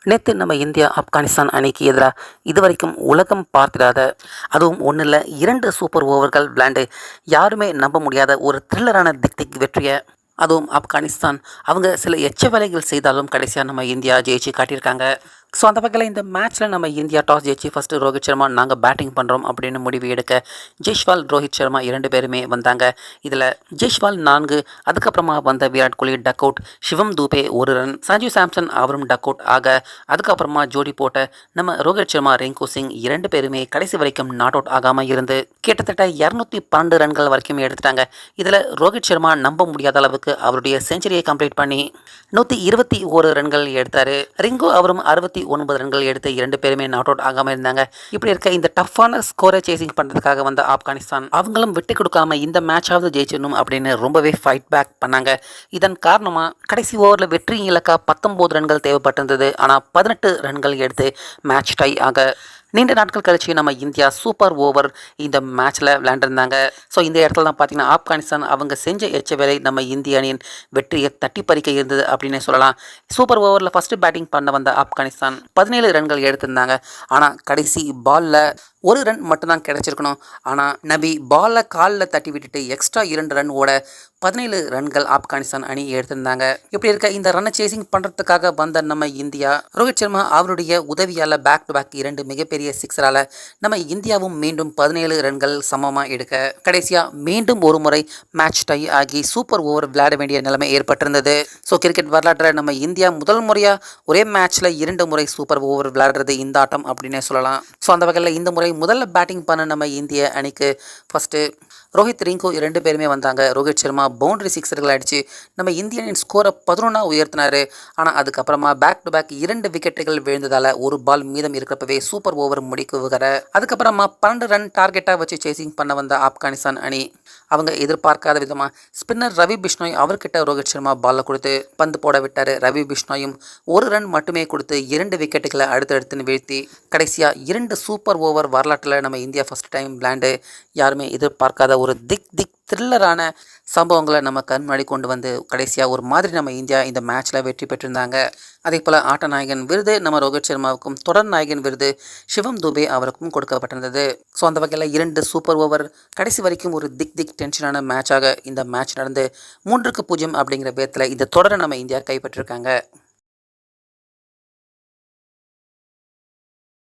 நேற்று நம்ம இந்தியா ஆப்கானிஸ்தான் அணிக்கு எதிராக இதுவரைக்கும் உலகம் பார்த்திராத, அதுவும் ஒன்றும் இல்லை 2 சூப்பர் ஓவர்கள் விளையாண்டு யாருமே நம்ப முடியாத ஒரு த்ரில்லரான திக் திக் வெற்றியை, அதுவும் ஆப்கானிஸ்தான் அவங்க சில எச்ச வேலைகள் செய்தாலும் கடைசியாக நம்ம இந்தியா ஜெயிச்சு காட்டியிருக்காங்க. ஸோ அந்த வகையில் இந்த மேட்ச்சில் நம்ம இந்தியா டாஸ் ஜெயிச்சு ஃபஸ்ட்டு ரோஹித் சர்மா நாங்கள் பேட்டிங் பண்ணுறோம் அப்படின்னு முடிவு எடுக்க ஜெய்ஷ்வால் ரோஹித் சர்மா 2 பேருமே வந்தாங்க. இதில் ஜெய்ஷ்வால் 4, அதுக்கப்புறமா வந்த விராட் கோலி டக் அவுட், சிவம் தூபே 1 ரன், சஞ்சு சாம்சன் அவரும் டக் அவுட் ஆக, அதுக்கப்புறமா ஜோடி போட்ட நம்ம ரோஹித் சர்மா ரிங்கு சிங் 2 பேருமே கடைசி வரைக்கும் நாட் அவுட் ஆகாமல் இருந்து கிட்டத்தட்ட 212 ரன்கள் வரைக்கும் எடுத்துட்டாங்க. இதில் ரோஹித் சர்மா நம்ப முடியாத அளவுக்கு அவருடைய செஞ்சுரியை கம்ப்ளீட் பண்ணி 121 ரன்கள் எடுத்தார். ரிங்கு அவரும் 69 ரன்கள் எடுத்து 2 பேருமே நாட் அவுட் ஆகாமல் இருந்தாங்க. இப்படி இருக்க இந்த டஃப்பான ஸ்கோரை சேசிங் பண்ணுறதுக்காக வந்த ஆப்கானிஸ்தான் அவங்களும் விட்டு கொடுக்காம இந்த மேட்சாவது ஜெயிச்சிடணும் அப்படின்னு ரொம்பவே ஃபைட் பேக் பண்ணாங்க. இதன் காரணமாக கடைசி ஓவரில் வெற்றி இலக்கா 19 ரன்கள் தேவைப்பட்டிருந்தது. ஆனால் 18 ரன்கள் எடுத்து மேட்ச் டை ஆக நீண்ட நாட்கள் கழிச்சு நம்ம இந்தியா சூப்பர் ஓவர் இந்த மேட்ச்சில் விளையாண்டுருந்தாங்க. ஸோ இந்த இடத்துல தான் பார்த்தீங்கன்னா ஆப்கானிஸ்தான் அவங்க செஞ்ச எச்ச வேலை நம்ம இந்திய அணியின் வெற்றியை தட்டி பறிக்க இருந்தது அப்படின்னு சொல்லலாம். சூப்பர் ஓவரில் ஃபஸ்ட்டு பேட்டிங் பண்ண வந்த ஆப்கானிஸ்தான் 17 ரன்கள் எடுத்திருந்தாங்க. ஆனால் கடைசி பாலில் 1 ரன் மட்டும்தான் கிடச்சிருக்கணும். ஆனால் நபி பாலை காலில் தட்டி விட்டுட்டு எக்ஸ்ட்ரா 2 ரன் ஓட 17 ரன்கள் ஆப்கானிஸ்தான் அணி எடுத்திருந்தாங்க. இப்படி இருக்க இந்த ரன்னை சேசிங் பண்ணுறதுக்காக வந்த நம்ம இந்தியா ரோஹித் சர்மா அவருடைய உதவியால் பேக் டு பேக் 2 மிகப்பெரிய சிக்ஸரால் நம்ம இந்தியாவும் மீண்டும் 17 ரன்கள் சமமாக எடுக்க கடைசியாக மீண்டும் ஒரு முறை மேட்ச் டை ஆகி சூப்பர் ஓவர் விளையாட வேண்டிய நிலைமை ஏற்பட்டிருந்தது. ஸோ கிரிக்கெட் வரலாற்றில் நம்ம இந்தியா முதல் முறையாக ஒரே மேட்ச்சில் 2 முறை சூப்பர் ஓவர் விளையாடுறது இந்த ஆட்டம் அப்படின்னே சொல்லலாம். ஸோ அந்த வகையில் இந்த முறை முதல்ல பேட்டிங் பண்ண நம்ம இந்திய அணிக்கு ஃபஸ்ட்டு ரோஹித் ரிங்கு 2 பேருமே வந்தாங்க. ரோஹித் சர்மா பவுண்டரி சிக்ஸர்கள் அடித்து நம்ம இந்திய அணியின் ஸ்கோரை 11 உயர்த்தினார். ஆனால் அதுக்கப்புறமா பேக் டு பேக் 2 விக்கெட்டுகள் விழுந்ததால் ஒரு பால் மீதம் இருக்கிறப்பவே சூப்பர் ஓவர் முடிக்குகிற அதுக்கப்புறமா 12 ரன் டார்கெட்டாக வச்சு சேசிங் பண்ண வந்த ஆப்கானிஸ்தான் அணி அவங்க எதிர்பார்க்காத விதமாக ஸ்பின்னர் ரவி பிஷ்ணோய் அவர்கிட்ட ரோஹித் சர்மா பாலை கொடுத்து பந்து போட விட்டார். ரவி பிஷ்ணோயும் 1 ரன் மட்டுமே கொடுத்து 2 விக்கெட்டுகளை அடுத்தடுத்துன்னு வீழ்த்தி கடைசியாக 2 சூப்பர் ஓவர் வரலாற்றில் நம்ம இந்தியா ஃபஸ்ட் டைம் விளையாண்டு யாருமே எதிர்பார்க்காத ஒரு திக் த்ரில்லரான சம்பவங்களை நம்ம கண் முன்னாடி கொண்டு வந்து கடைசியாக ஒரு மாதிரி நம்ம இந்தியா இந்த மேட்ச்சில் வெற்றி பெற்றிருந்தாங்க. அதே போல் ஆட்ட நாயகன் விருது நம்ம ரோஹித் சர்மாவுக்கும், தொடர் நாயகன் விருது சிவம் தூபே அவருக்கும் கொடுக்கப்பட்டிருந்தது. ஸோ அந்த வகையில் 2 சூப்பர் ஓவர் கடைசி வரைக்கும் ஒரு திக் டென்ஷனான மேட்சாக இந்த மேட்ச் நடந்து 3-0 அப்படிங்கிற பேத்தில் இந்த தொடரை நம்ம இந்தியா கைப்பற்றிருக்காங்க.